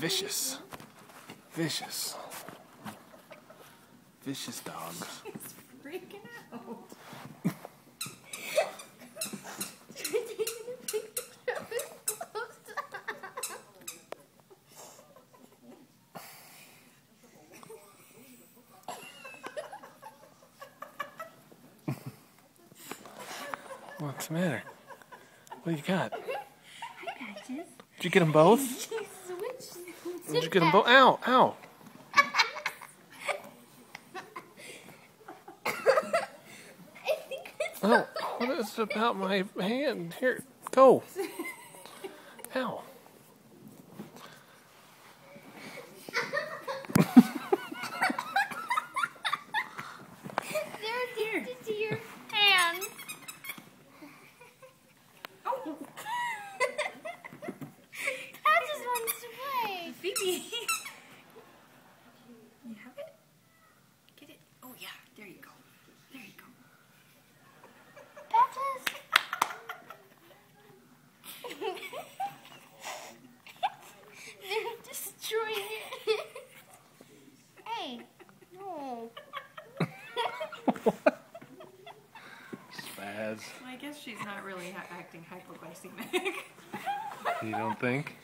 vicious. Vicious. Vicious dogs. He's freaking out. What's the matter? What do you got? Hi, Patches. Did you get them both? Did you get them both? Ow! Ow! Oh, what is it about my hand? Here, go. Ow. They're addicted to your hands. Oh. Patches wants to play. Phoebe. You have it? Get it? Oh, yeah. There you go. There you go. Patches. They're destroying it. Hey. No. Spaz. Well, I guess she's not really acting hypoglycemic. You don't think?